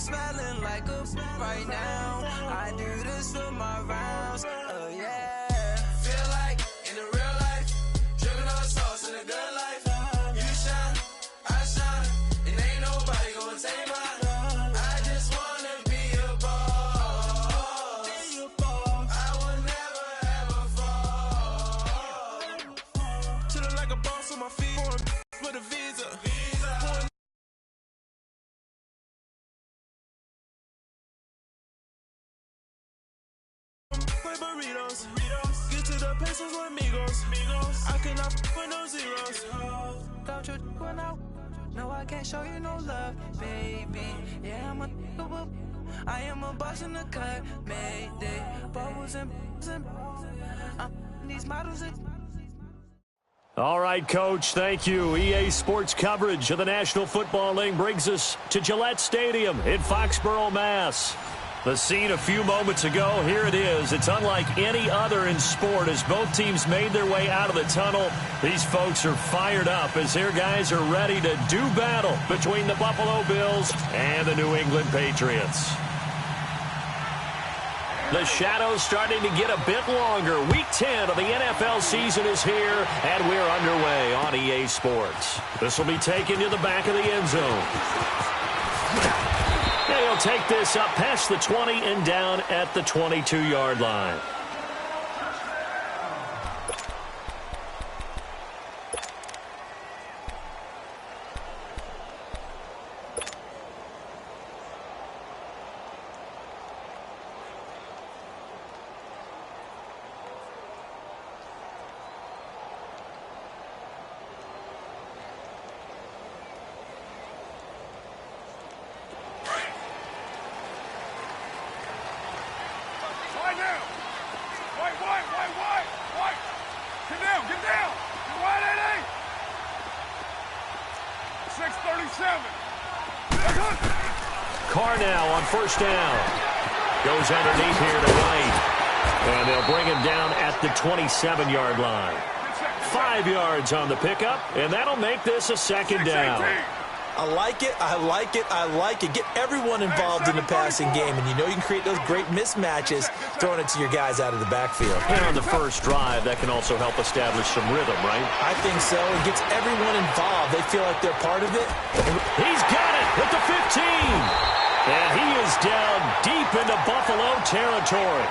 smelling like a right now. I do this for my rounds. Yeah. Feel like in the real life, dripping on sauce in a good life. You shine, I shine, and ain't nobody gonna take mine. I just wanna be a boss. I will never ever fall. Chillin' like a boss on my feet, with a visa. Burritos. Get to the pesos with amigos. I cannot put no zeros. Don't you run out? No, I can't show you no love, baby. Yeah, I am a boss in the cut, Mayday. Bubbles and these models. All right, Coach, thank you. EA Sports coverage of the National Football League brings us to Gillette Stadium in Foxborough, Mass. The scene a few moments ago, here it is. It's unlike any other in sport as both teams made their way out of the tunnel. These folks are fired up as their guys are ready to do battle between the Buffalo Bills and the New England Patriots. The shadows starting to get a bit longer. Week 10 of the NFL season is here, and we're underway on EA Sports. This will be taken to the back of the end zone. He'll take this up past the 20 and down at the 22-yard line. Carr now on first down. Goes underneath here to White. And they'll bring him down at the 27-yard line. 5 yards on the pickup, and that'll make this a second down. I like it, I like it, I like it. Get everyone involved in the passing game, and you know you can create those great mismatches throwing it to your guys out of the backfield. And on the first drive, that can also help establish some rhythm, right? I think so. It gets everyone involved. They feel like they're part of it. He's got it at the 15. And he is down deep into Buffalo territory.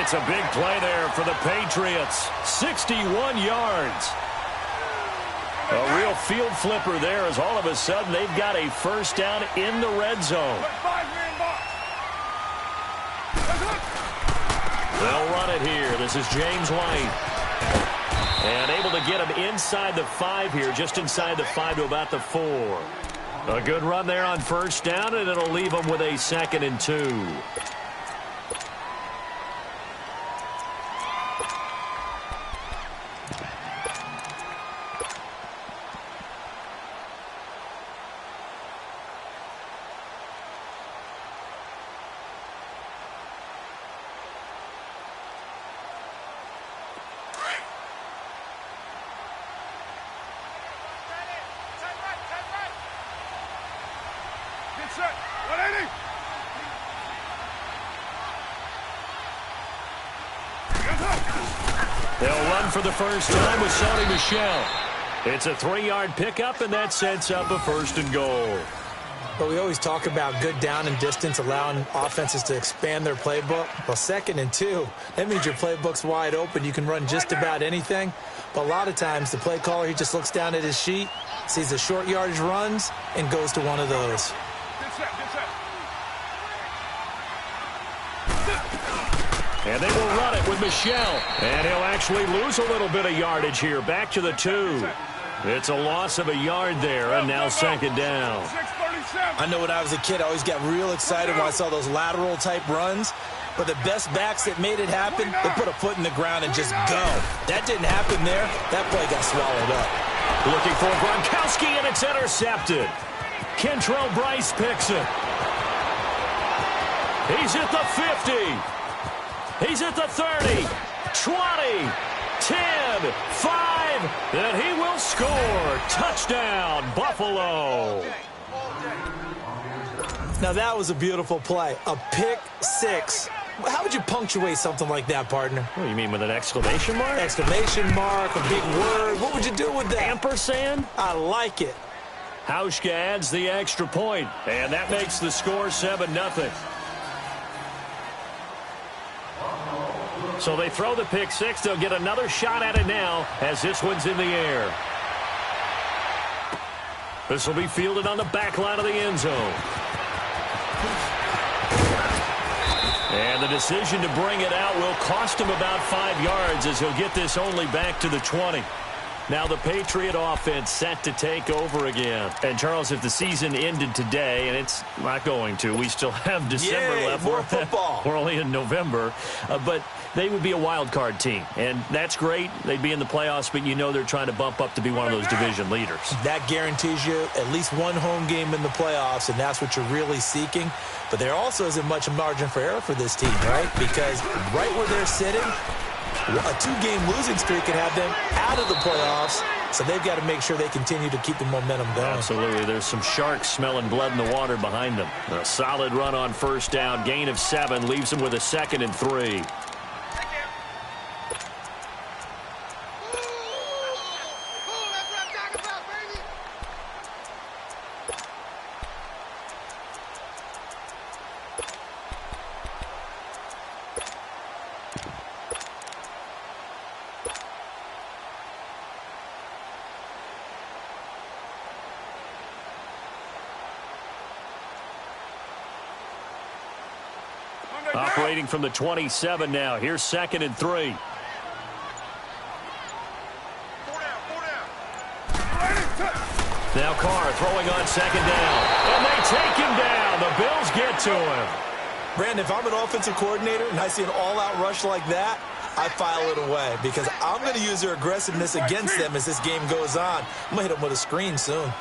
It's a big play there for the Patriots. 61 yards. A real field flipper there as all of a sudden they've got a first down in the red zone. They'll run it here. This is James White. And able to get him inside the 5 here, just inside the 5 to about the 4. A good run there on first down, and it'll leave them with a 2nd and 2. They'll run for the first time with Sonny Michel. It's a 3-yard pickup, and that sets up a 1st and goal. But we always talk about good down and distance, allowing offenses to expand their playbook. Well, 2nd and 2, that means your playbook's wide open. You can run just about anything. But a lot of times, the play caller, he just looks down at his sheet, sees the short yardage runs, and goes to one of those. And they will run it with Michel. And he'll actually lose a little bit of yardage here. Back to the 2. It's a loss of a yard there, and now 2nd down. I know when I was a kid, I always got real excited when I saw those lateral-type runs. But the best backs that made it happen, they put a foot in the ground and just go. That didn't happen there. That play got swallowed up. Looking for Gronkowski, and it's intercepted. Kentrell Bryce picks it. He's at the 50. He's at the 30, 20, 10, 5, and he will score. Touchdown, Buffalo. Now, that was a beautiful play. A pick six. How would you punctuate something like that, partner? What do you mean, with an exclamation mark? Exclamation mark, a big word. What would you do with that? Ampersand? I like it. Hauschka adds the extra point, and that makes the score 7-0. So they throw the pick six. They'll get another shot at it now as this one's in the air. This will be fielded on the back line of the end zone. And the decision to bring it out will cost him about 5 yards as he'll get this only back to the 20. Now the Patriot offense set to take over again. And, Charles, if the season ended today, and it's not going to, we still have December left. More football. We're only in November. But they would be a wild card team. And that's great. They'd be in the playoffs, but you know they're trying to bump up to be one of those division leaders. That guarantees you at least one home game in the playoffs, and that's what you're really seeking. But there also isn't much margin for error for this team, right? Because right where they're sitting, a 2-game losing streak can have them out of the playoffs, so they've got to make sure they continue to keep the momentum going. Absolutely. There's some sharks smelling blood in the water behind them. A solid run on first down. Gain of 7 leaves them with a 2nd and 3. Operating from the 27 now. Here's 2nd and 3. Now Carr throwing on 2nd down. And they take him down. The Bills get to him. Brandon, if I'm an offensive coordinator and I see an all-out rush like that, I file it away because I'm going to use their aggressiveness against them as this game goes on. I'm going to hit them with a screen soon.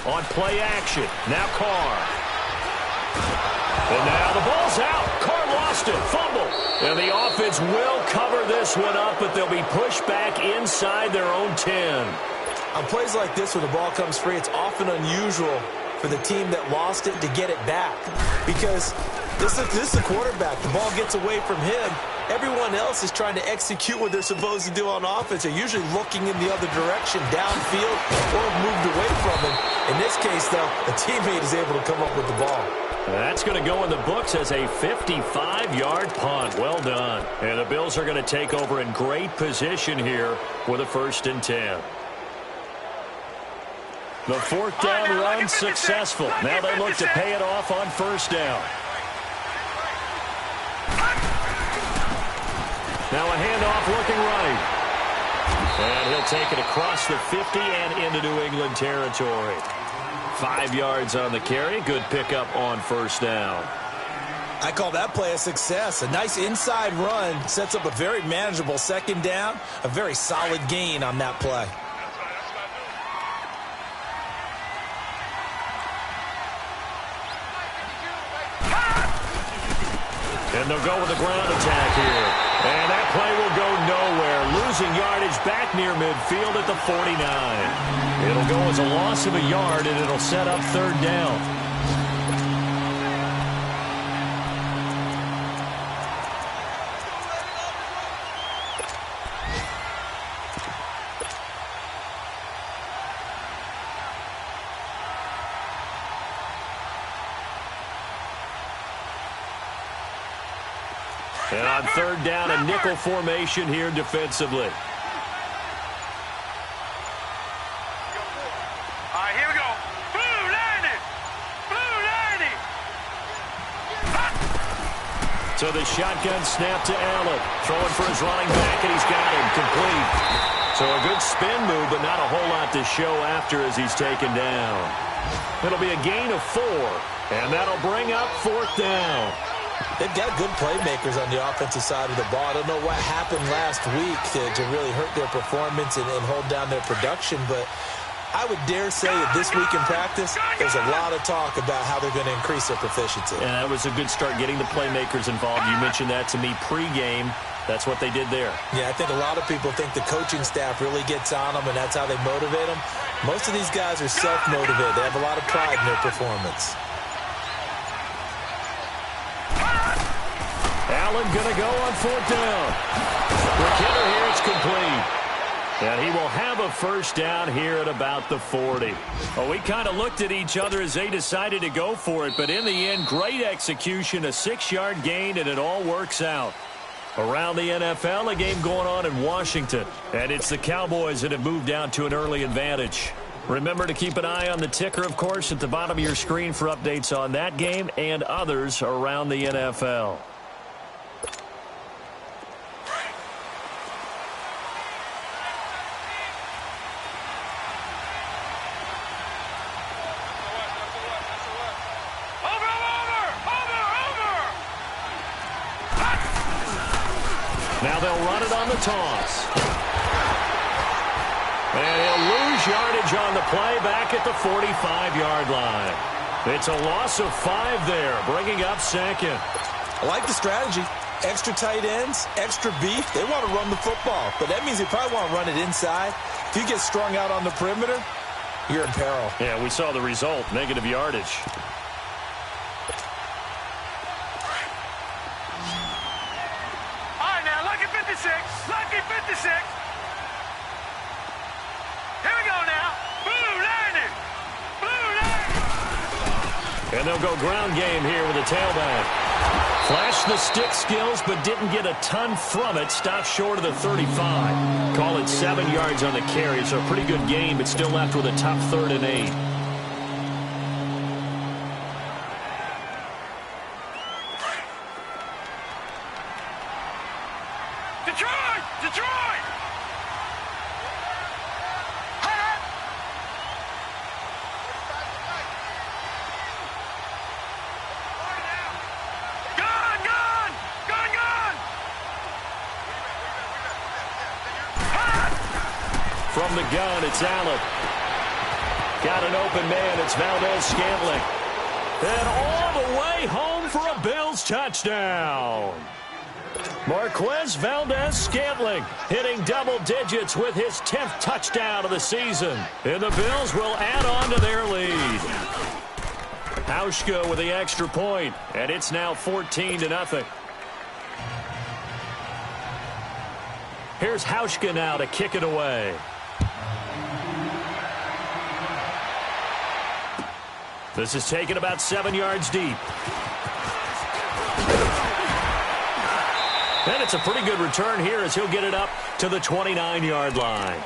On play action. Now Carr. And now the ball's out. Carr lost it. Fumble. And the offense will cover this one up, but they'll be pushed back inside their own 10. On plays like this where the ball comes free, it's often unusual for the team that lost it to get it back. Because this is the quarterback. The ball gets away from him. Everyone else is trying to execute what they're supposed to do on offense. They're usually looking in the other direction, downfield, or moved away from him. In this case, though, a teammate is able to come up with the ball. That's going to go in the books as a 55-yard punt. Well done. And the Bills are going to take over in great position here with a 1st and 10. The 4th down run successful. Now they look to pay it off on 1st down. Now a handoff looking right. And he'll take it across the 50 and into New England territory. 5 yards on the carry. Good pickup on 1st down. I call that play a success. A nice inside run sets up a very manageable 2nd down. A very solid gain on that play. And they'll go with the ground attack here. And that play will go nowhere. Losing yardage back near midfield at the 49. It'll go as a loss of a yard, and it'll set up 3rd down. And on 3rd down, a nickel formation here defensively. Here we go. Blue 90. Blue 90. So the shotgun snap to Allen. Throwing for his running back, and he's got him complete. So a good spin move, but not a whole lot to show after as he's taken down. It'll be a gain of 4, and that'll bring up 4th down. They've got good playmakers on the offensive side of the ball. I don't know what happened last week to really hurt their performance and hold down their production, but I would dare say that this week in practice, there's a lot of talk about how they're going to increase their proficiency. And that was a good start getting the playmakers involved. You mentioned that to me pregame. That's what they did there. Yeah, I think a lot of people think the coaching staff really gets on them, and that's how they motivate them. Most of these guys are self-motivated. They have a lot of pride in their performance. Allen going to go on 4th down. McKinnon here, it's complete. And he will have a first down here at about the 40. Well, we kind of looked at each other as they decided to go for it, but in the end, great execution, a 6-yard gain, and it all works out. Around the NFL, a game going on in Washington, and it's the Cowboys that have moved out to an early advantage. Remember to keep an eye on the ticker, of course, at the bottom of your screen for updates on that game and others around the NFL. Now they'll run it on the toss. And he'll lose yardage on the play back at the 45-yard line. It's a loss of 5 there, bringing up 2nd. I like the strategy. Extra tight ends, extra beef. They want to run the football, but that means they probably want to run it inside. If you get strung out on the perimeter, you're in peril. Yeah, we saw the result, negative yardage. Lucky 56. Here we go now. Blue landing. Blue landing. And they'll go ground game here with a tailback. Flashed the stick skills, but didn't get a ton from it. Stopped short of the 35. Call it 7 yards on the carry, so a pretty good game, but still left with a tough 3rd and 8. Detroit! From the gun, it's Allen. Got an open man. It's Valdez-Scantling. And all the way home for a Bills touchdown. Marquez Valdez-Scantling hitting double digits with his 10th touchdown of the season. And the Bills will add on to their lead. Hauschka with the extra point, and it's now 14-0. Here's Hauschka now to kick it away. This is taken about 7 yards deep. And it's a pretty good return here as he'll get it up to the 29-yard line.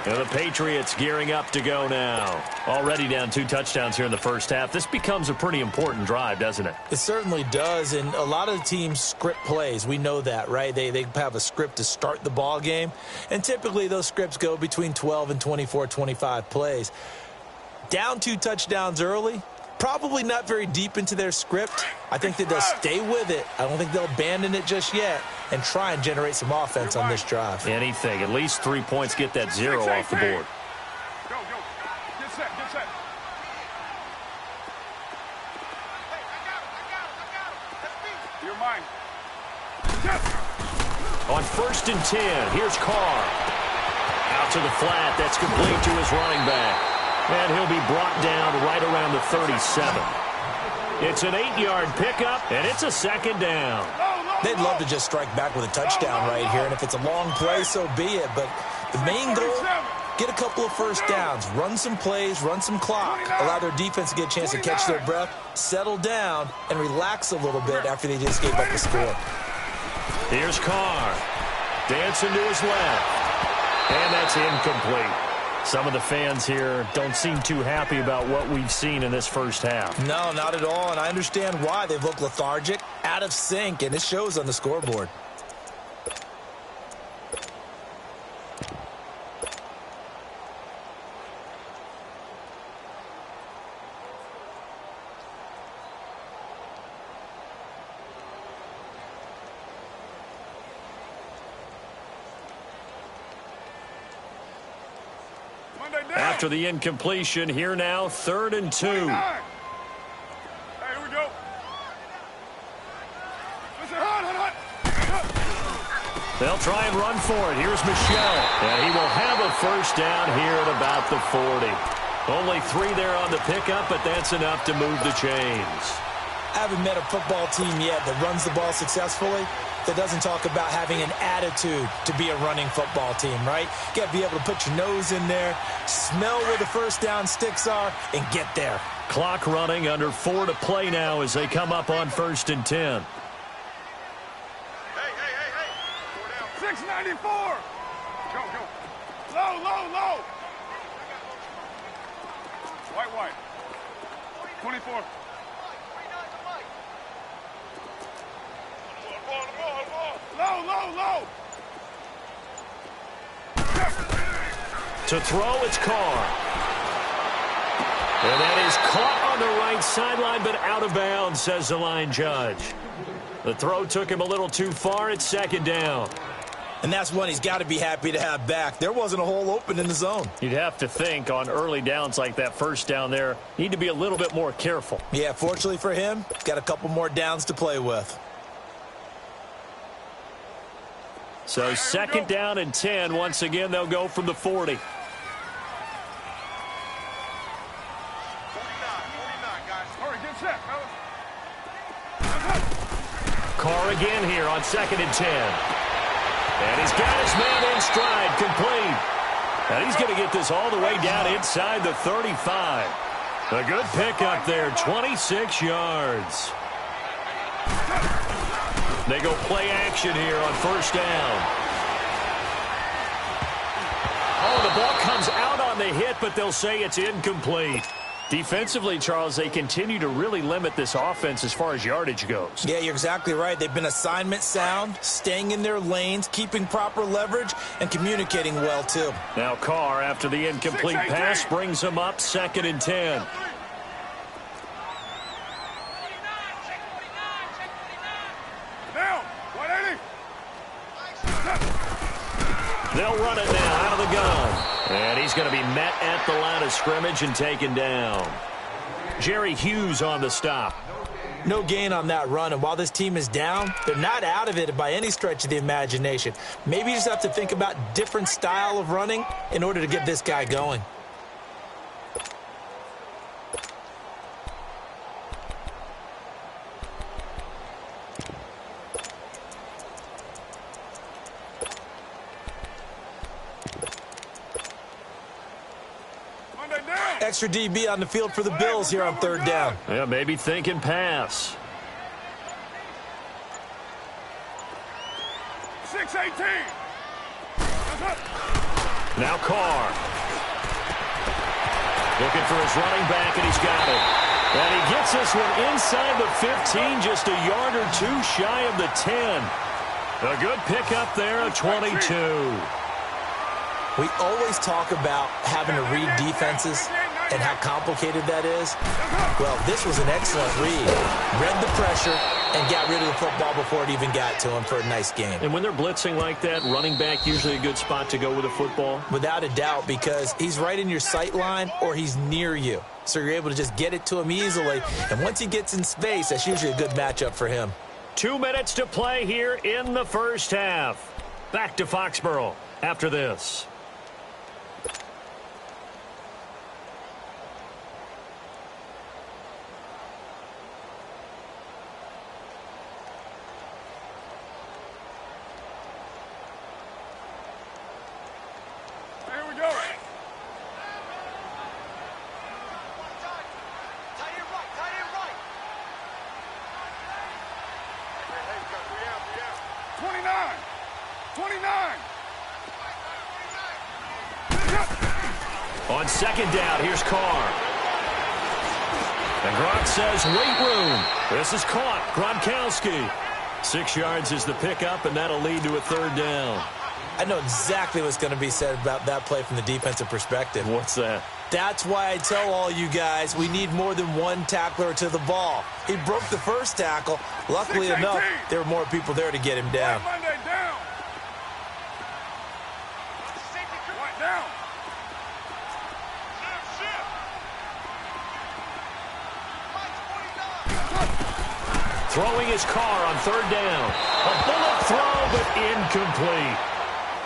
And the Patriots gearing up to go now. Already down 2 touchdowns here in the first half. This becomes a pretty important drive, doesn't it? It certainly does, and a lot of teams script plays. We know that, right? They have a script to start the ball game, and typically those scripts go between 12 and 24, 25 plays. Down 2 touchdowns early, probably not very deep into their script. I think that they'll stay with it. I don't think they'll abandon it just yet and try and generate some offense on this drive. Anything. At least 3 points, get that 0 off the board. Go. Get set. You're mine. On 1st and 10, here's Carr. Out to the flat. That's complete to his running back. And he'll be brought down right around the 37. It's an 8-yard pickup, and it's a 2nd down. They'd love to just strike back with a touchdown right here, and if it's a long play, so be it. But the main goal, get a couple of first downs, run some plays, run some clock, allow their defense to get a chance to catch their breath, settle down, and relax a little bit after they just gave up the score. Here's Carr. Dancing to his left. And that's incomplete. Some of the fans here don't seem too happy about what we've seen in this first half. No, not at all, and I understand why. They've looked lethargic, out of sync, and it shows on the scoreboard. after the incompletion. Here now, 3rd and 2. Hey, here we go. Listen, hot. They'll try and run for it. Here's Michelle. And he will have a first down here at about the 40. Only 3 there on the pickup, but that's enough to move the chains. I haven't met a football team yet that runs the ball successfully that doesn't talk about having an attitude to be a running football team, right? You got to be able to put your nose in there, smell where the first down sticks are, and get there. Clock running, under 4 to play now as they come up on 1st and 10. Hey. 694. Go. Low. White. 24. Low. To throw, it's Carr. And that is caught on the right sideline, but out of bounds, says the line judge. The throw took him a little too far. It's 2nd down. And that's one he's got to be happy to have back. There wasn't a hole open in the zone. You'd have to think on early downs like that first down there, need to be a little bit more careful. Yeah, fortunately for him, he's got a couple more downs to play with. So 2nd down and 10. Once again, they'll go from the 40. 49, guys. Hurry, get set, fellas. Carr again here on 2nd and 10. And he's got his man in stride, complete. And he's going to get this all the way down inside the 35. A good pickup there, 26 yards. They go play action here on 1st down. Oh, the ball comes out on the hit, but they'll say it's incomplete. Defensively, Charles, they continue to really limit this offense as far as yardage goes. Yeah, you're exactly right. They've been assignment sound, staying in their lanes, keeping proper leverage, and communicating well, too. Now Carr, after the incomplete pass, brings them up 2nd and 10. Down, 180. They'll run it now out of the gun. And he's going to be met at the line of scrimmage and taken down. Jerry Hughes on the stop. No gain on that run, and while this team is down, they're not out of it by any stretch of the imagination. Maybe you just have to think about different style of running in order to get this guy going. Extra DB on the field for the Bills here on 3rd down. Yeah, maybe thinking pass. 618. Now Carr. Looking for his running back, and he's got it. And he gets this one inside the 15, just a yard or 2 shy of the 10. A good pickup there, a 22. We always talk about having to read defenses and how complicated that is. Well, this was an excellent read. Read the pressure and got rid of the football before it even got to him for a nice game. And when they're blitzing like that, running back usually a good spot to go with a football? Without a doubt, because he's right in your sight line or he's near you. So you're able to just get it to him easily. And once he gets in space, that's usually a good matchup for him. 2 minutes to play here in the first half. Back to Foxborough after this. On 2nd down, here's Carr. And Gronk says, wait room. This is caught. Gronkowski. 6 yards is the pickup, and that'll lead to a 3rd down. I know exactly what's going to be said about that play from the defensive perspective. What's that? That's why I tell all you guys we need more than one tackler to the ball. He broke the first tackle. Luckily enough, there were more people there to get him down. Throwing his car on third down. A bullet throw, but incomplete.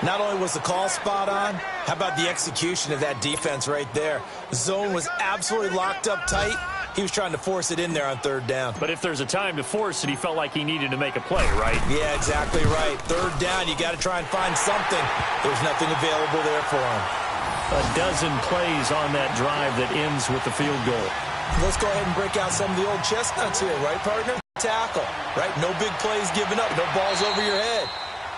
Not only was the call spot on, how about the execution of that defense right there? The zone was absolutely locked up tight. He was trying to force it in there on third down. But if there's a time to force it, he felt like he needed to make a play, right? Yeah, exactly right. Third down, you got to try and find something. There's nothing available there for him. A dozen plays on that drive that ends with the field goal. Let's go ahead and break out some of the old chestnuts here, right, partner? Tackle, right? No big plays given up. No balls over your head.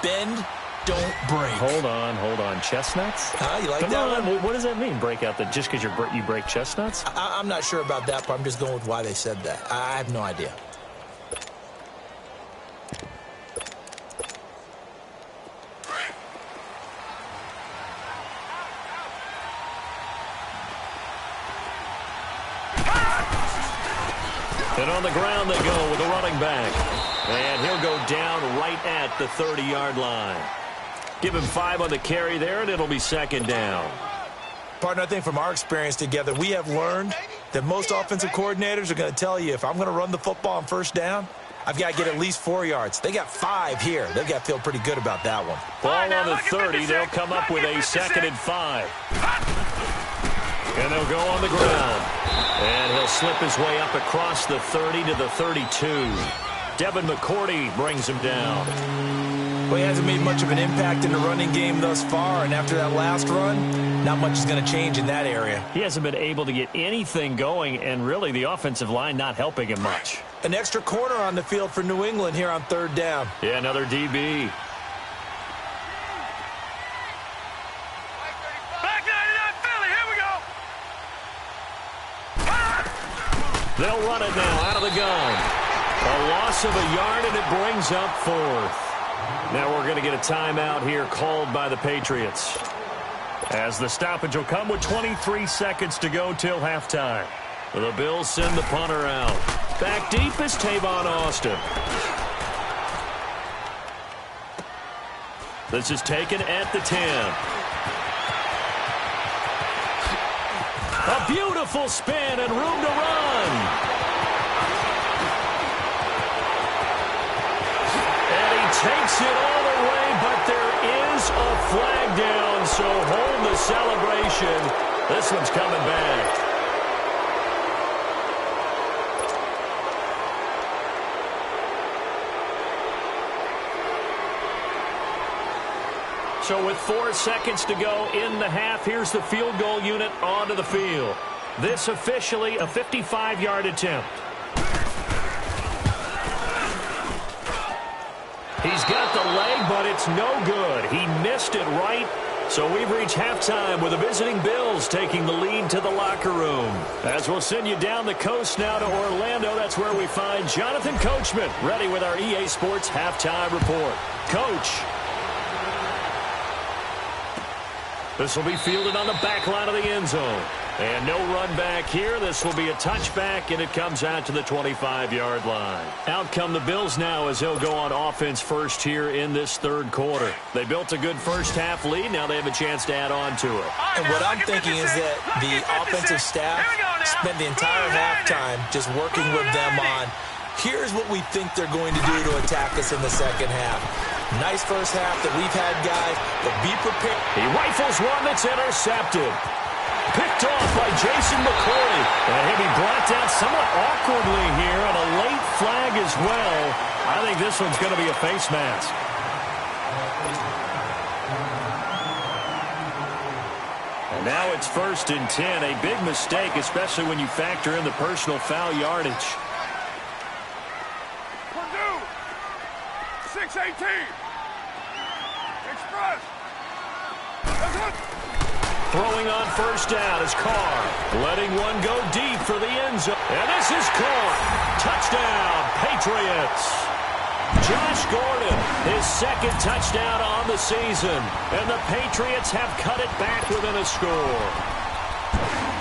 Bend, don't break. Hold on. Chestnuts? You like Come that on. one? What does that mean, break out that just because you break chestnuts? I'm not sure about that, but I'm just going with why they said that. I have no idea. And on the ground they go with a running back. And he'll go down right at the 30-yard line. Give him 5 on the carry there, and it'll be second down. Partner, I think from our experience together, we have learned that most offensive coordinators are going to tell you, if I'm going to run the football on first down, I've got to get at least 4 yards. They got 5 here. They've got to feel pretty good about that one. Ball on the 30. They'll come up with a 2nd and 5. And they'll go on the ground. And he'll slip his way up across the 30 to the 32. Devin McCourty brings him down. Well, he hasn't made much of an impact in the running game thus far, and after that last run, not much is going to change in that area. He hasn't been able to get anything going, and really the offensive line not helping him much. An extra corner on the field for New England here on third down. Yeah, another DB. Back 99 Philly, here we go. They'll run it now out of the gun. A loss of a yard, and it brings up 4th. Now we're going to get a timeout here called by the Patriots, as the stoppage will come with 23 seconds to go till halftime. The Bills send the punter out. Back deep is Tavon Austin. This is taken at the 10. A beautiful spin and room to run. Takes it all the way, but there is a flag down, so hold the celebration. This one's coming back. So with 4 seconds to go in the half, here's the field goal unit onto the field. This officially a 55-yard attempt. He's got the leg, but it's no good. He missed it right. So we've reached halftime with the visiting Bills taking the lead to the locker room. As we'll send you down the coast now to Orlando, that's where we find Jonathan Coachman, ready with our EA Sports halftime report. Coach. This will be fielded on the back line of the end zone. And no run back here. This will be a touchback, and it comes out to the 25-yard line. Out come the Bills now as they'll go on offense first here in this third quarter. They built a good first-half lead. Now they have a chance to add on to it. And what I'm thinking is that the offensive staff spent the entire halftime just working with them on, here's what we think they're going to do to attack us in the second half. Nice first half that we've had, guys, but be prepared. He rifles one that's intercepted. Picked off by Jason McCourty. And he'll be brought down somewhat awkwardly here, and a late flag as well. I think this one's going to be a face mask. And now it's 1st and 10. A big mistake, especially when you factor in the personal foul yardage. Purdue, 618. Express. Throwing on first down is Carr. Letting one go deep for the end zone. And this is caught. Touchdown, Patriots. Josh Gordon, his 2nd touchdown on the season. And the Patriots have cut it back within a score.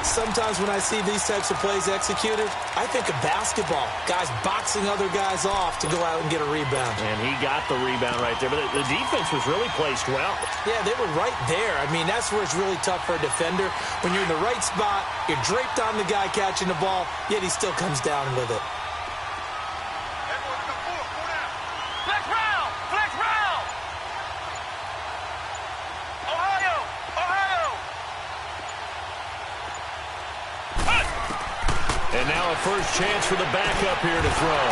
Sometimes when I see these types of plays executed, I think of basketball. Guys boxing other guys off to go out and get a rebound. And he got the rebound right there. But the defense was really placed well. Yeah, they were right there. I mean, that's where it's really tough for a defender. When you're in the right spot, you're draped on the guy catching the ball, yet he still comes down with it. And now a first chance for the backup here to throw.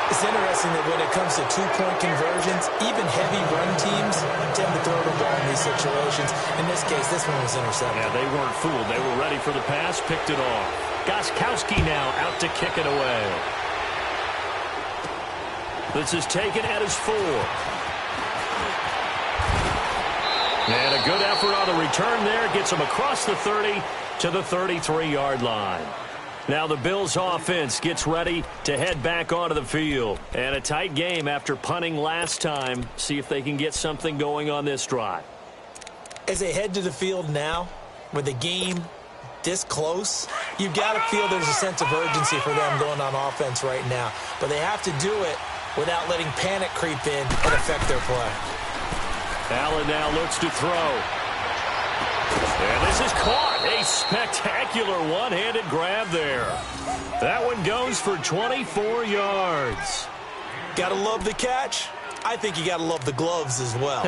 It's interesting that when it comes to two-point conversions, even heavy run teams tend to throw the ball in these situations. In this case, this one was intercepted. Yeah, they weren't fooled. They were ready for the pass, picked it off. Gostkowski now out to kick it away. This is taken at his 4. And a good effort on the return there. Gets him across the 30 to the 33-yard line. Now the Bills offense gets ready to head back onto the field. And a tight game after punting last time. See if they can get something going on this drive. As they head to the field now, with the game this close, you've got to feel there's a sense of urgency for them going on offense right now. But they have to do it without letting panic creep in and affect their play. Allen now looks to throw. And this is caught. A spectacular one-handed grab there. That one goes for 24 yards. Gotta love the catch. I think you gotta love the gloves as well.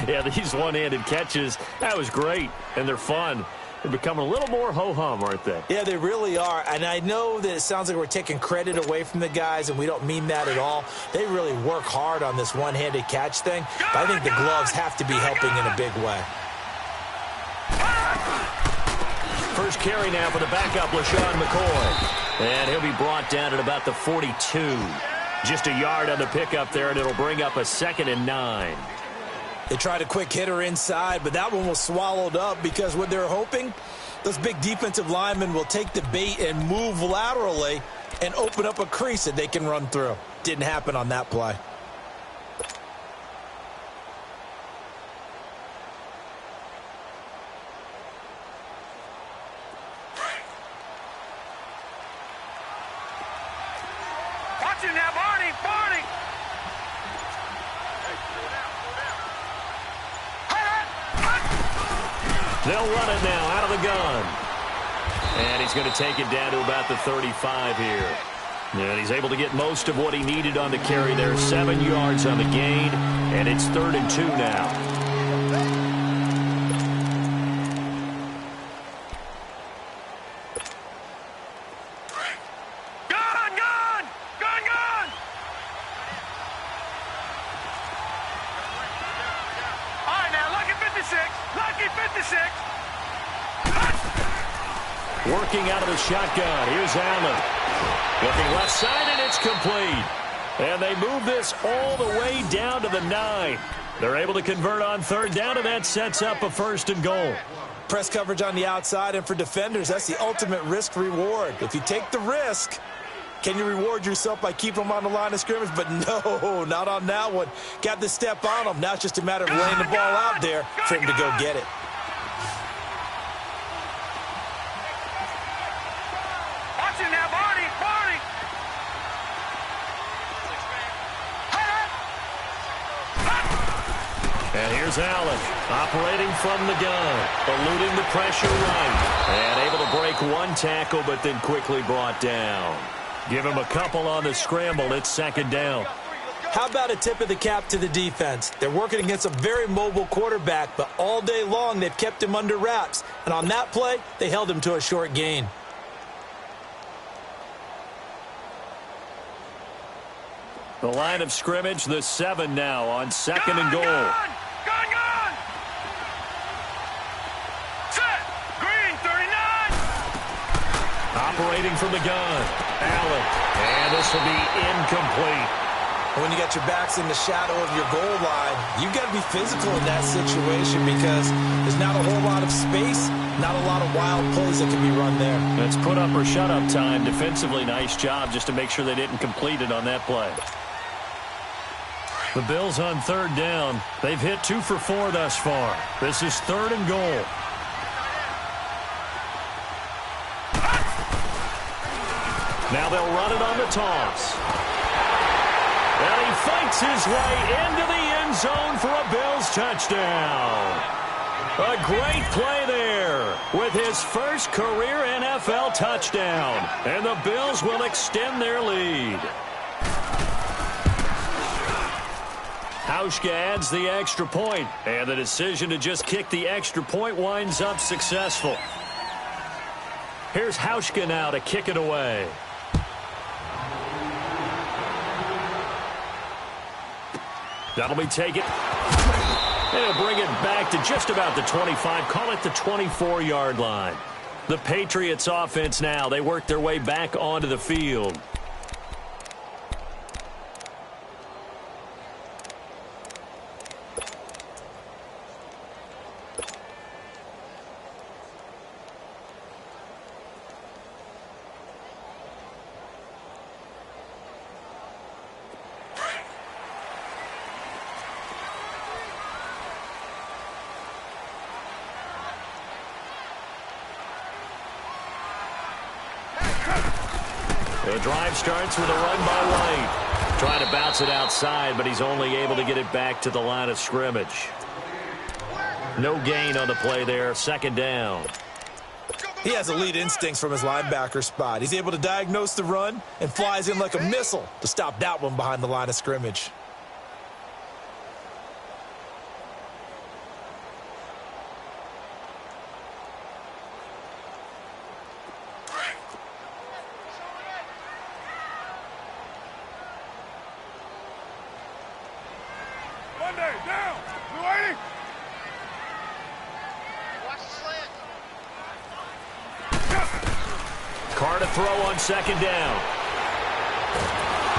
Yeah, these one-handed catches, that was great, and they're fun. They're becoming a little more ho-hum, aren't they? Yeah, they really are. And I know that it sounds like we're taking credit away from the guys, and we don't mean that at all. They really work hard on this one-handed catch thing, but I think the gloves have to be helping in a big way. First carry now for the backup, LaShawn McCoy. And he'll be brought down at about the 42. Just a yard on the pickup there, and it'll bring up a 2nd and 9. They tried a quick hitter inside, but that one was swallowed up because what they're hoping, those big defensive linemen will take the bait and move laterally and open up a crease that they can run through. Didn't happen on that play. Watch it now, Barney! Barney! They'll run it now out of the gun. And he's going to take it down to about the 35 here. And he's able to get most of what he needed on the carry there. 7 yards on the gain, and it's 3rd and 2 now. Working out of the shotgun. Here's Allen. Looking left side, and it's complete. And they move this all the way down to the 9. They're able to convert on 3rd down, and that sets up a 1st and goal. Press coverage on the outside, and for defenders, that's the ultimate risk-reward. If you take the risk, can you reward yourself by keeping them on the line of scrimmage? But no, not on that one. Got to step on them. Now it's just a matter of laying the ball out there for him to go get it. And here's Allen, operating from the gun, eluding the pressure right, and able to break one tackle, but then quickly brought down. Give him a couple on the scramble. It's 2nd down. How about a tip of the cap to the defense? They're working against a very mobile quarterback, but all day long they've kept him under wraps. And on that play, they held him to a short gain. The line of scrimmage, the 7 now on 2nd and goal. Gun! Set! Green, 39! Operating from the gun, Allen. And this will be incomplete. When you got your backs in the shadow of your goal line, you've got to be physical in that situation because there's not a whole lot of space, not a lot of wild plays that can be run there. It's put up or shut up time. Defensively, nice job just to make sure they didn't complete it on that play. The Bills on 3rd down. They've hit 2 for 4 thus far. This is 3rd and goal. Now they'll run it on the toss. And he fights his way into the end zone for a Bills touchdown. A great play there with his first career NFL touchdown. And the Bills will extend their lead. Hauschka adds the extra point, and the decision to just kick the extra point winds up successful. Here's Hauschka now to kick it away. That'll be taken. And he'll bring it back to just about the 25, call it the 24-yard line. The Patriots offense now, they work their way back onto the field. The drive starts with a run by White. Trying to bounce it outside, but he's only able to get it back to the line of scrimmage. No gain on the play there. Second down. He has elite instincts from his linebacker spot. He's able to diagnose the run and flies in like a missile to stop that one behind the line of scrimmage. Carr to throw on second down.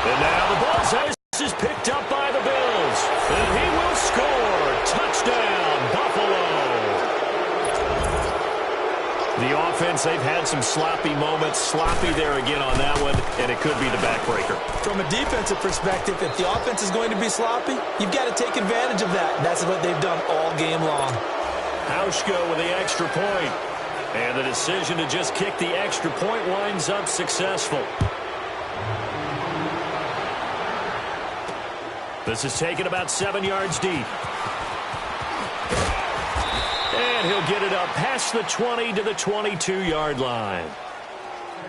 And now the ball is picked up by the Bills. And he will score. Touchdown, Buffalo. The offense, they've had some sloppy moments. Sloppy there again on that one, and it could be the backbreaker. From a defensive perspective, if the offense is going to be sloppy, you've got to take advantage of that. And that's what they've done all game long. Hauschka with the extra point. And the decision to just kick the extra point winds up successful. This is taken about 7 yards deep. And he'll get it up past the 20 to the 22-yard line.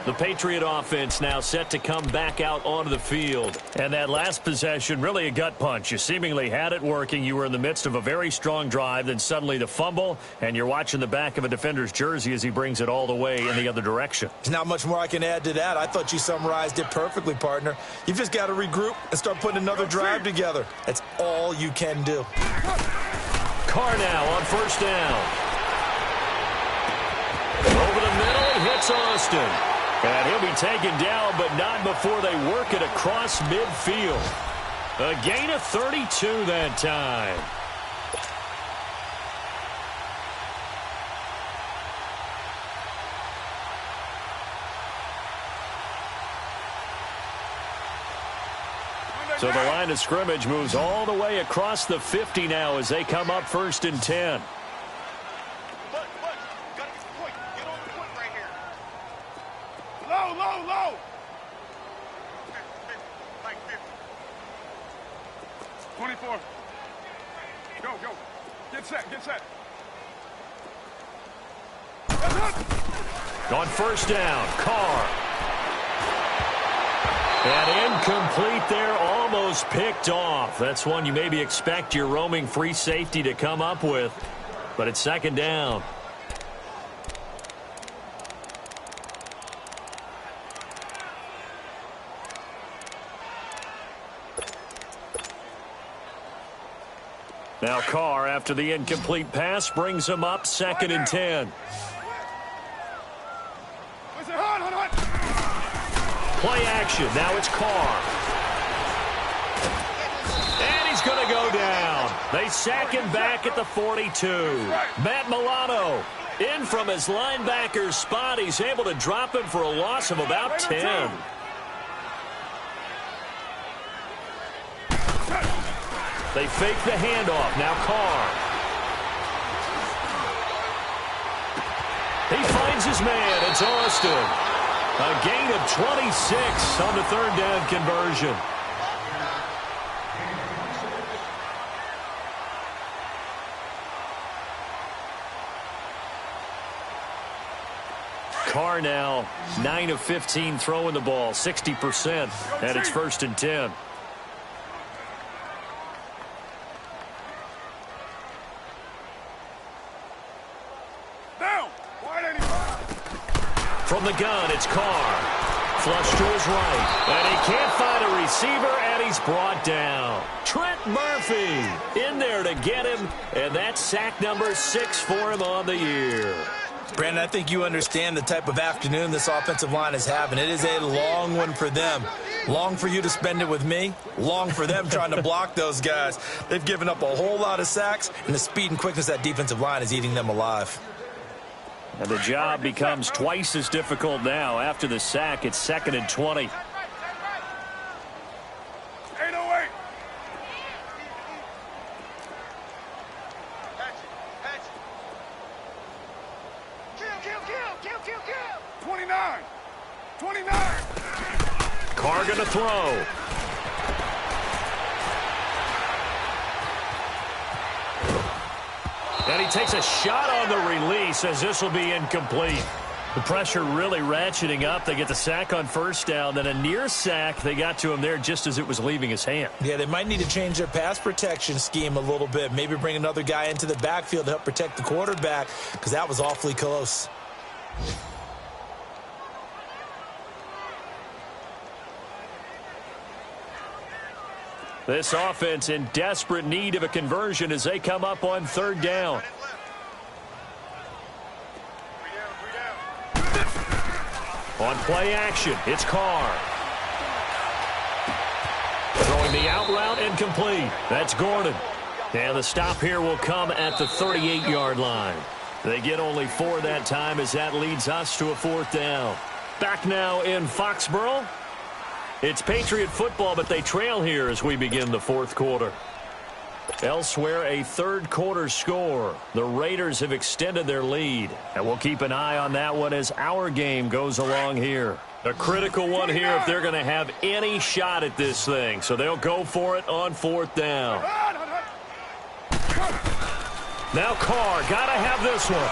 The Patriot offense now set to come back out onto the field. And that last possession, really a gut punch. You seemingly had it working. You were in the midst of a very strong drive. Then suddenly the fumble, and you're watching the back of a defender's jersey as he brings it all the way in the other direction. There's not much more I can add to that. I thought you summarized it perfectly, partner. You've just got to regroup and start putting another drive together. That's all you can do. Carr now on first down. Over the middle, hits Austin. And he'll be taken down, but not before they work it across midfield. A gain of 32 that time. So the line of scrimmage moves all the way across the 50 now as they come up first and 10. Low. 24. Go. Get set. On first down, Carr. And incomplete there, almost picked off. That's one you maybe expect your roaming free safety to come up with. But it's second down. Now Carr, after the incomplete pass, brings him up second and 10. Play action. Now it's Carr. And he's going to go down. They sack him back at the 42. Matt Milano in from his linebacker's spot. He's able to drop him for a loss of about 10. They fake the handoff. Now Carr. He finds his man. It's Austin. A gain of 26 on the third down conversion. Carr now 9 of 15 throwing the ball, 60%, and it's first and 10. From the gun, it's Carr. Flush to his right. And he can't find a receiver, and he's brought down. Trent Murphy in there to get him, and that's sack number 6 for him on the year. Brandon, I think you understand the type of afternoon this offensive line is having. It is a long one for them. Long for you to spend it with me. Long for them trying to block those guys. They've given up a whole lot of sacks, and the speed and quickness of that defensive line is eating them alive. And the job becomes twice as difficult now. After the sack, it's 2nd and 20. 808. 29. 29. Carr going to throw. And he takes a shot on the release as this will be incomplete. The pressure really ratcheting up. They get the sack on first down, then a near sack. They got to him there just as it was leaving his hand. Yeah, they might need to change their pass protection scheme a little bit. Maybe bring another guy into the backfield to help protect the quarterback, because that was awfully close. This offense in desperate need of a conversion as they come up on 3rd down. On play action, it's Carr. Throwing the out route incomplete. That's Gordon. And the stop here will come at the 38-yard line. They get only 4 that time as that leads us to a 4th down. Back now in Foxborough. It's Patriot football, but they trail here as we begin the 4th quarter. Elsewhere, a 3rd quarter score. The Raiders have extended their lead, and we'll keep an eye on that one as our game goes along here. A critical one here if they're going to have any shot at this thing, so they'll go for it on 4th down. Now Carr, got to have this one.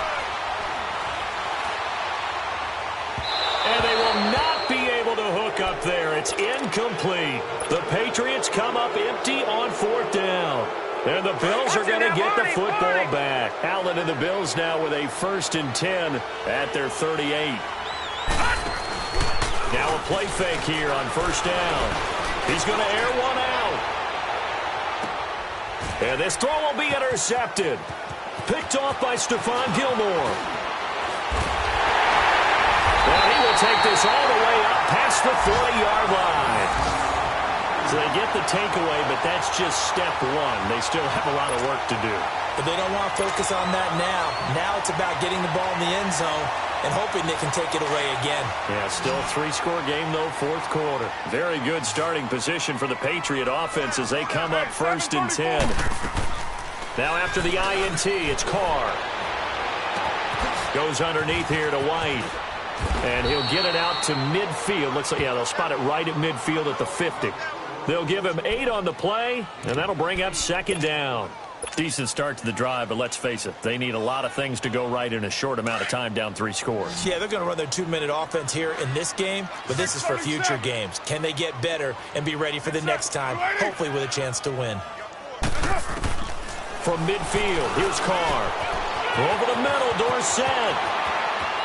And they will not be able to hook up there. It's incomplete. The Patriots come up empty on 4th down. And the Bills are going to get the football back. Allen and the Bills now with a 1st and 10 at their 38. Now a play fake here on 1st down. He's going to air one out. And this throw will be intercepted. Picked off by Stephon Gilmore. Well, he will take this all the way up past the 40-yard line. So they get the takeaway, but that's just step 1. They still have a lot of work to do. But they don't want to focus on that now. Now it's about getting the ball in the end zone and hoping they can take it away again. Yeah, still a 3-score game, though, 4th quarter. Very good starting position for the Patriot offense as they come up 1st and 10. Now after the INT, it's Carr. Goes underneath here to White. And he'll get it out to midfield. Looks like, yeah, they'll spot it right at midfield at the 50. They'll give him 8 on the play, and that'll bring up 2nd down. Decent start to the drive, but let's face it, they need a lot of things to go right in a short amount of time, down 3 scores. Yeah, they're going to run their 2-minute offense here in this game, but this is for future games. Can they get better and be ready for the next time, hopefully with a chance to win? From midfield, here's Carr. Over the middle, Dorsett.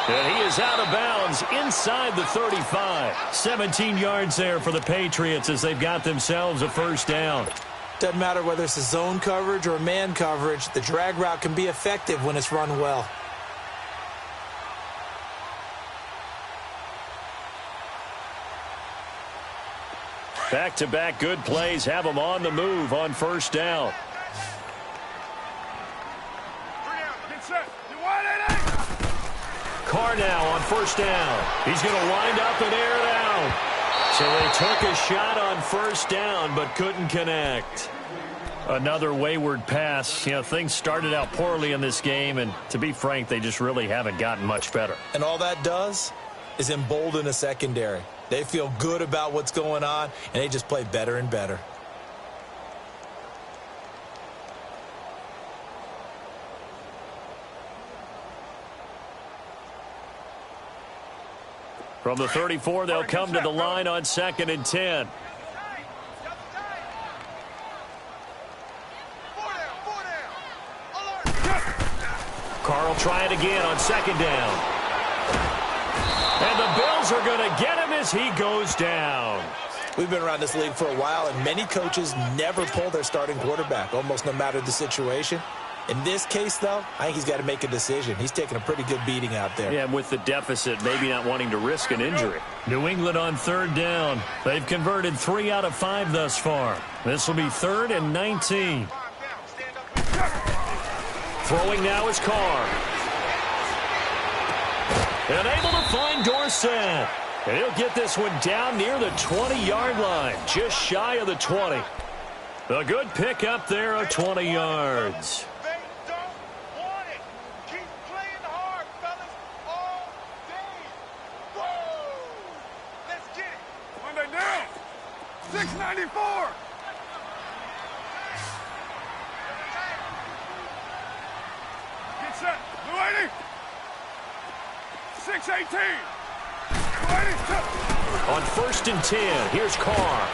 And he is out of bounds inside the 35. 17 yards there for the Patriots as they've got themselves a 1st down. Doesn't matter whether it's a zone coverage or man coverage, the drag route can be effective when it's run well. Back-to-back good plays have them on the move on 1st down. Carr now on 1st down. He's going to wind up and air it out. So they took a shot on 1st down but couldn't connect. Another wayward pass. You know, things started out poorly in this game, and to be frank, they just really haven't gotten much better. And all that does is embolden a secondary. They feel good about what's going on, and they just play better and better. From the 34, they'll come to the line on 2nd and 10. Carr try it again on second down. And the Bills are going to get him as he goes down. We've been around this league for a while, and many coaches never pull their starting quarterback, almost no matter the situation. In this case, though, I think he's got to make a decision. He's taking a pretty good beating out there. Yeah, and with the deficit, maybe not wanting to risk an injury. New England on third down. They've converted 3 out of 5 thus far. This will be 3rd and 19. Throwing now is Carr. And able to find Dorsett. And he'll get this one down near the 20-yard line, just shy of the 20. A good pick up there of 20 yards. Down. 694. Get set. Blue 80. 618. On 1st and 10, here's Carr.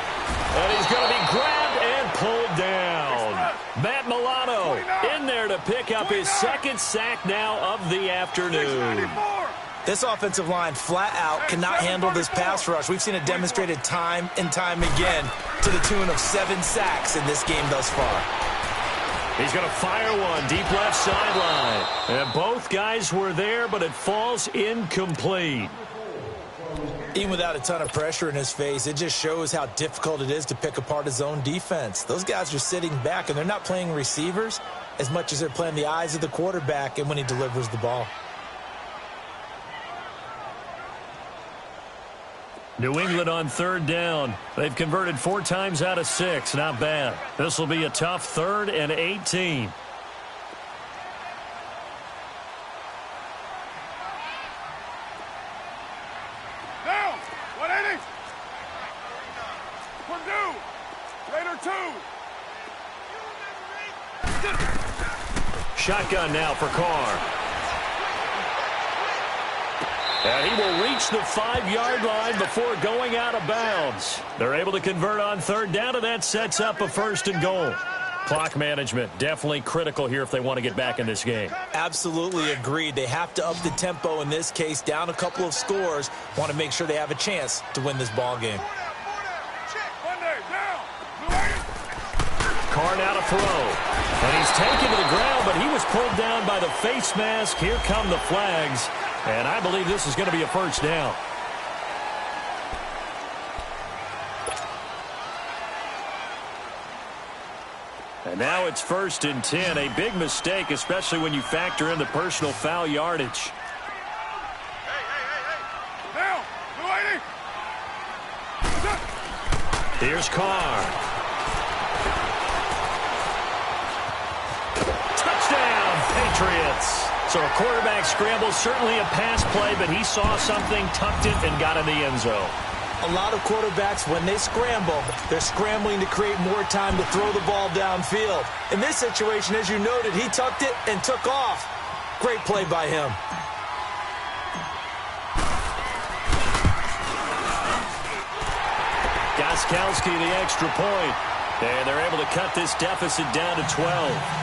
And he's going to be grabbed and pulled down. Matt Milano in there to pick up his 2nd sack now of the afternoon. This offensive line flat out cannot handle this pass rush. We've seen it demonstrated time and time again to the tune of 7 sacks in this game thus far. He's going to fire one deep left sideline. And both guys were there, but it falls incomplete. Even without a ton of pressure in his face, it just shows how difficult it is to pick apart his own defense. Those guys are sitting back, and they're not playing receivers as much as they're playing the eyes of the quarterback and when he delivers the ball. New England on third down. They've converted 4 times out of 6. Not bad. This will be a tough 3rd and 18. Down. 180. Purdue. Raider 2. Shotgun now for Carr. And he will reach the 5-yard line before going out of bounds. They're able to convert on third down, and that sets up a 1st and goal. Clock management definitely critical here if they want to get back in this game. Absolutely agreed. They have to up the tempo in this case, down a couple of scores. Want to make sure they have a chance to win this ball game. Carr now to throw. And he's taken to the ground, but he was pulled down by the face mask. Here come the flags. And I believe this is going to be a 1st down. And now it's 1st and 10. A big mistake, especially when you factor in the personal foul yardage. Now, Blue 80. Here's Carr. Touchdown, Patriots. So a quarterback scramble, certainly a pass play, but he saw something, tucked it, and got in the end zone. A lot of quarterbacks, when they scramble, they're scrambling to create more time to throw the ball downfield. In this situation, as you noted, he tucked it and took off. Great play by him. Gostkowski the extra point. And they're able to cut this deficit down to 12.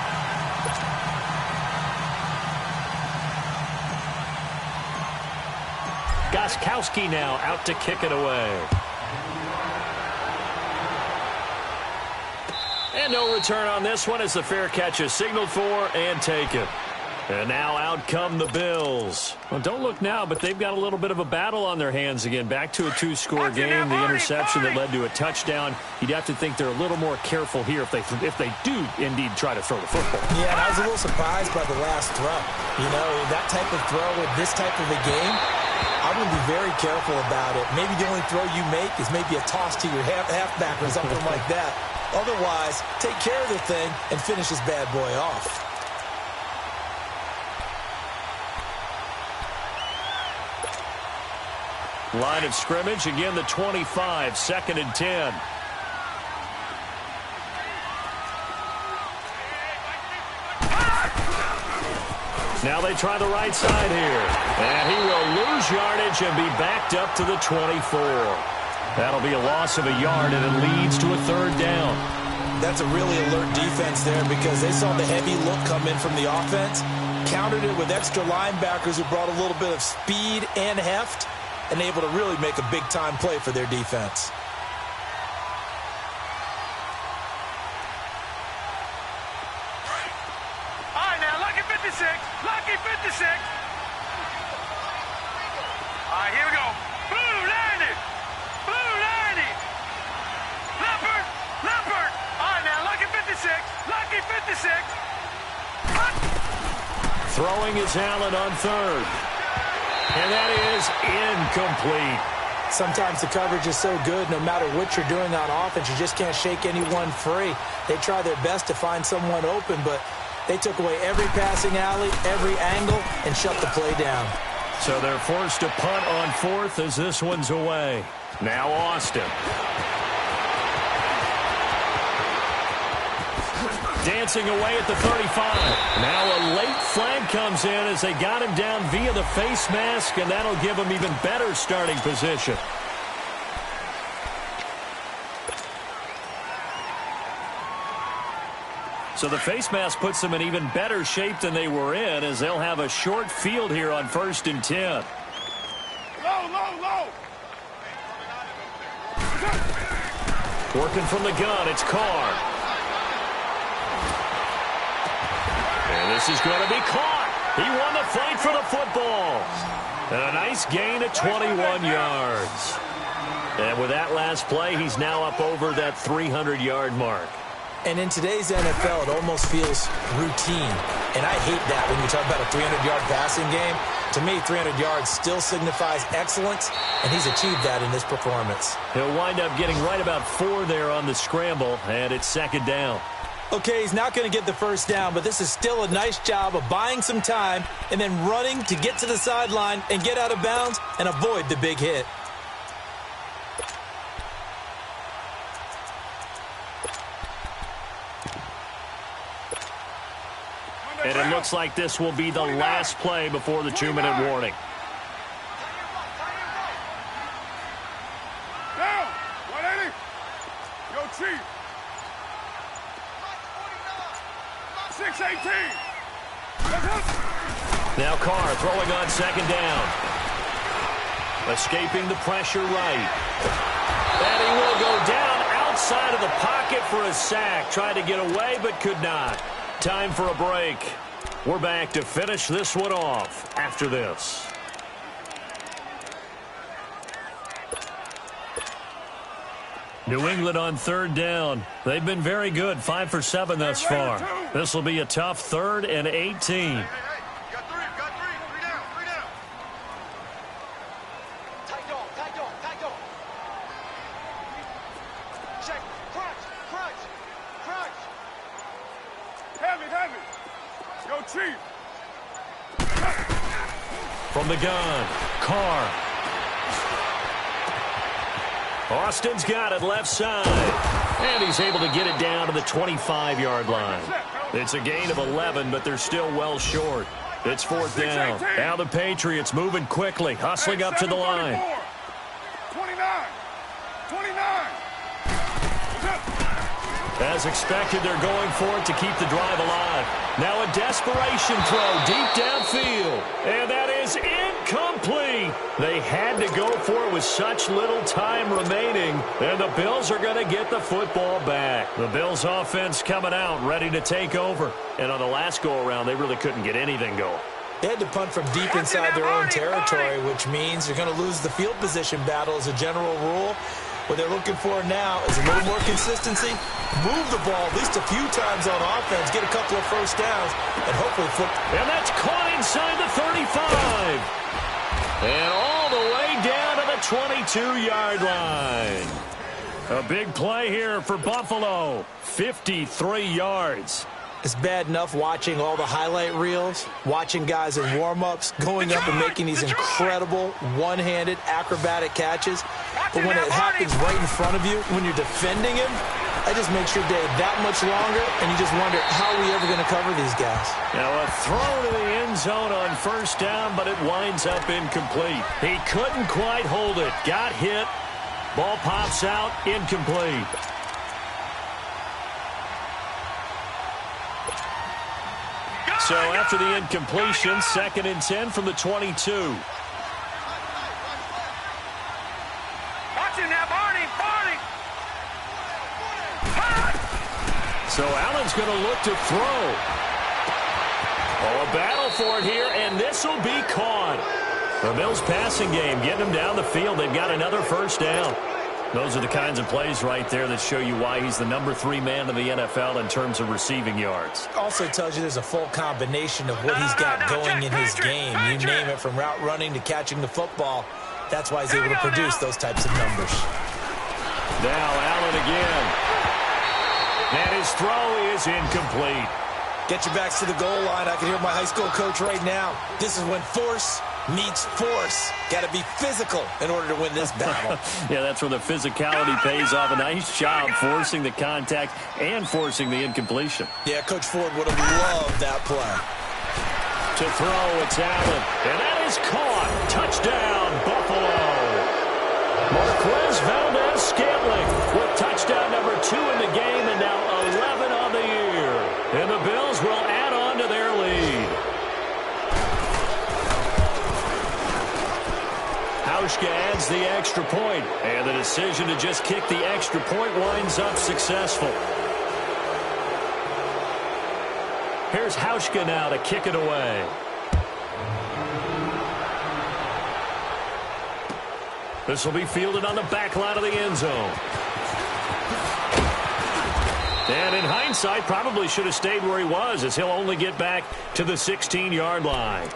Gostkowski now out to kick it away. And no return on this one as the fair catch is signaled for and taken. And now out come the Bills. Well, don't look now, but they've got a little bit of a battle on their hands again. Back to a 2-score game. The interception that led to a touchdown. You'd have to think they're a little more careful here if they do indeed try to throw the football. Yeah, I was a little surprised by the last throw. You know, that type of throw with this type of a game, I'm going to be very careful about it. Maybe the only throw you make is maybe a toss to your halfback or something like that. Otherwise, take care of the thing and finish this bad boy off. Line of scrimmage, again the 25, 2nd and 10. Now they try the right side here. And he will lose yardage and be backed up to the 24. That'll be a loss of a yard, and it leads to a 3rd down. That's a really alert defense there because they saw the heavy look come in from the offense. Countered it with extra linebackers who brought a little bit of speed and heft and able to really make a big-time play for their defense. All right, now, lucky 56. Lucky 56. All right, here we go. Blue, landed. Blue, landed. Leopard, leopard. All right, now, lucky 56. Lucky 56. Cut. Throwing is Allen on third. And that is incomplete. Sometimes the coverage is so good, no matter what you're doing on offense, you just can't shake anyone free. They try their best to find someone open, but they took away every passing alley, every angle, and shut the play down. So they're forced to punt on fourth as this one's away. Now Austin. Dancing away at the 35. Now a late flag comes in as they got him down via the face mask, and that'll give him even better starting position. So the face mask puts them in even better shape than they were in, as they'll have a short field here on 1st and 10. Low. Working from the gun, it's Carr. And this is going to be caught. He won the fight for the football. And a nice gain at 21 yards. And with that last play, he's now up over that 300-yard mark. And in today's NFL, it almost feels routine. And I hate that when you talk about a 300-yard passing game. To me, 300 yards still signifies excellence, and he's achieved that in this performance. He'll wind up getting right about 4 there on the scramble, and it's 2nd down. Okay, he's not going to get the first down, but this is still a nice job of buying some time and then running to get to the sideline and get out of bounds and avoid the big hit. And it looks like this will be the last play before the 2-minute warning. Down. 180. Yo, Chief. 618. Now Carr throwing on 2nd down. Escaping the pressure right. And he will go down outside of the pocket for a sack. Tried to get away but could not. Time for a break. We're back to finish this one off after this. New England on 3rd down. They've been very good, 5 for 7 thus far. This will be a tough 3rd and 18. Got three down. Tight dog. Check, crunch. Heavy. Yo, Chief. From the gun, Carr. Austin's got it left side. And he's able to get it down to the 25-yard line. It's a gain of 11, but they're still well short. It's 4th down. Now the Patriots moving quickly, hustling up to the line. 29. As expected, they're going for it to keep the drive alive. Now a desperation throw deep downfield. And that is incomplete. They had to go for it with such little time remaining. And the Bills are going to get the football back. The Bills offense coming out, ready to take over. And on the last go-around, they really couldn't get anything going. They had to punt from deep inside their own territory, which means they're going to lose the field position battle as a general rule. What they're looking for now is a little more consistency, move the ball at least a few times on offense, get a couple of first downs, and hopefully flip. And that's caught inside the 35. And all the way down to the 22-yard line. A big play here for Buffalo, 53 yards. It's bad enough watching all the highlight reels, watching guys in warm-ups, going up and making these incredible one-handed acrobatic catches. But when it happens right in front of you, when you're defending him, that just makes your day that much longer, and you just wonder, how are we ever going to cover these guys? Now a throw to the end zone on 1st down, but it winds up incomplete. He couldn't quite hold it. Got hit. Ball pops out, incomplete. So after the incompletion, 2nd and 10 from the 22. Watch him now, Barney. So Allen's going to look to throw. Oh, a battle for it here, and this will be caught. The Bills passing game, getting them down the field. They've got another first down. Those are the kinds of plays right there that show you why he's the number 3 man in the NFL in terms of receiving yards. Also tells you there's a full combination of what he's got going in his game. You name it, from route running to catching the football. That's why he's able to produce those types of numbers. Now Allen again. And his throw is incomplete. Get your backs to the goal line. I can hear my high school coach right now. This is when force meets force. Got to be physical in order to win this battle. Yeah, that's where the physicality pays off. A nice job forcing the contact and forcing the incompletion. Yeah, Coach Ford would have loved that play. To throw, it's Allen. And that is caught. Touchdown, Buffalo. Marquez Valdez-Scantling with touchdown number 2 in the game, and now 11 on the year. And the Bills will add on to their lead. Hauschka adds the extra point, and the decision to just kick the extra point winds up successful. Here's Hauschka now to kick it away. This will be fielded on the back line of the end zone. And in hindsight, probably should have stayed where he was, as he'll only get back to the 16-yard line.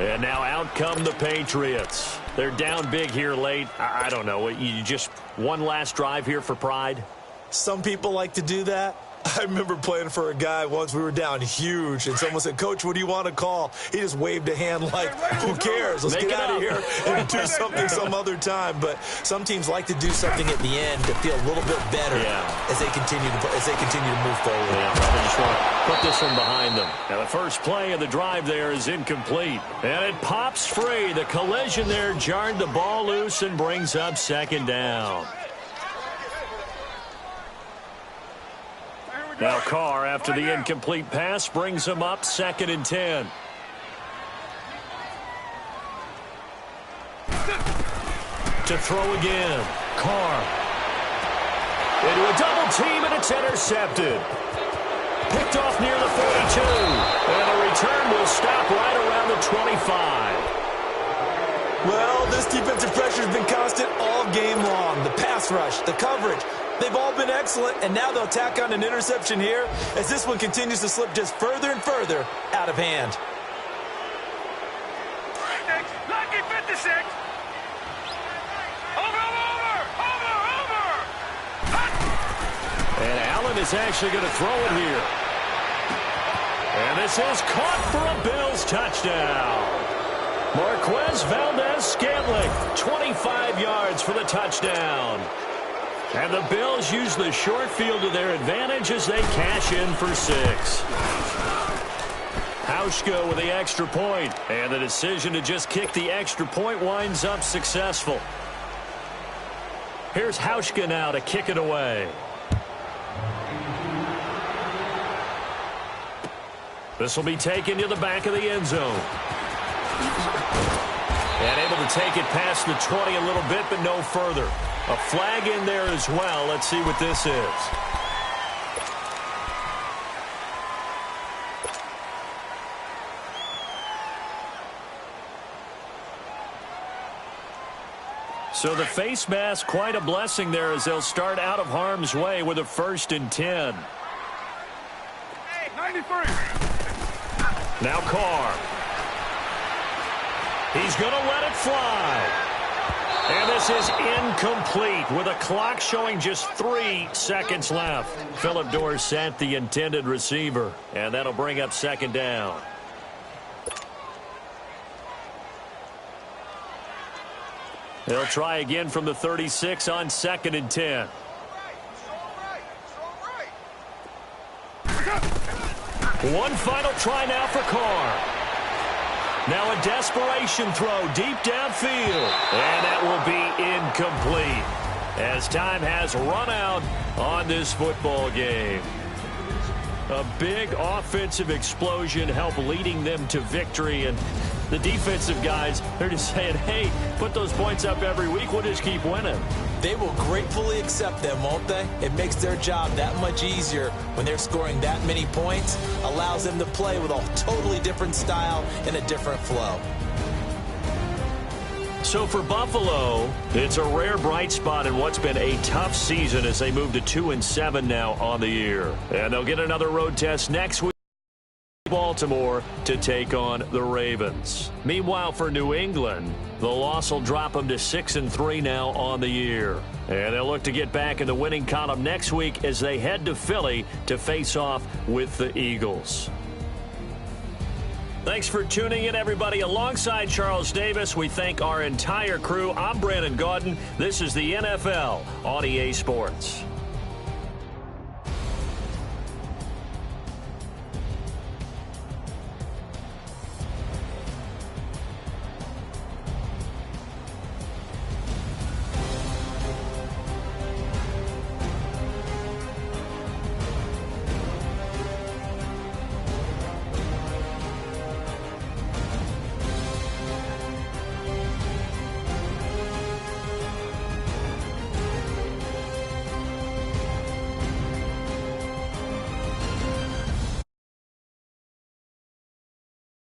And now out come the Patriots. They're down big here late. I don't know. You just one last drive here for pride? Some people like to do that. I remember playing for a guy once. We were down huge, and someone said, "Coach, what do you want to call?" He just waved a hand like, who cares? Let's get out of here and do something some other time. But some teams like to do something at the end to feel a little bit better as they continue to move forward. Yeah, probably just want to put this one behind them. Now the first play of the drive there is incomplete. And it pops free. The collision there jarred the ball loose and brings up 2nd down. Now Carr, after the incomplete pass, brings him up 2nd and 10. To throw again. Carr. Into a double team, and it's intercepted. Picked off near the 42. And the return will stop right around the 25. Well, this defensive pressure has been constant all game long. The pass rush, the coverage, they've all been excellent, and now they'll tack on an interception here as this one continues to slip just further and further out of hand. Lucky 56. Over. And Allen is actually going to throw it here. And this is caught for a Bills touchdown. Marquez Valdez-Scantling, 25 yards for the touchdown. And the Bills use the short field to their advantage as they cash in for 6. Hauschka with the extra point, and the decision to just kick the extra point winds up successful. Here's Hauschka now to kick it away. This will be taken to the back of the end zone. And able to take it past the 20 a little bit, but no further. A flag in there as well. Let's see what this is. So the face mask, quite a blessing there as they'll start out of harm's way with a 1st and 10. 93. Now Carr. He's going to let it fly. And this is incomplete with a clock showing just 3 seconds left. Phillip Dorsett, the intended receiver. And that'll bring up 2nd down. They'll try again from the 36 on 2nd and 10. One final try now for Carr. Now a desperation throw deep downfield. And that will be incomplete as time has run out on this football game. A big offensive explosion helped leading them to victory, and the defensive guys, they're just saying, hey, put those points up every week, we'll just keep winning. They will gratefully accept them, won't they? It makes their job that much easier when they're scoring that many points, allows them to play with a totally different style and a different flow. So for Buffalo, it's a rare bright spot in what's been a tough season as they move to 2-7 now on the year. And they'll get another road test next week in Baltimore to take on the Ravens. Meanwhile, for New England, the loss will drop them to 6-3 now on the year. And they'll look to get back in the winning column next week as they head to Philly to face off with the Eagles. Thanks for tuning in, everybody. Alongside Charles Davis, we thank our entire crew. I'm Brandon Gaudin. This is the NFL on EA Sports.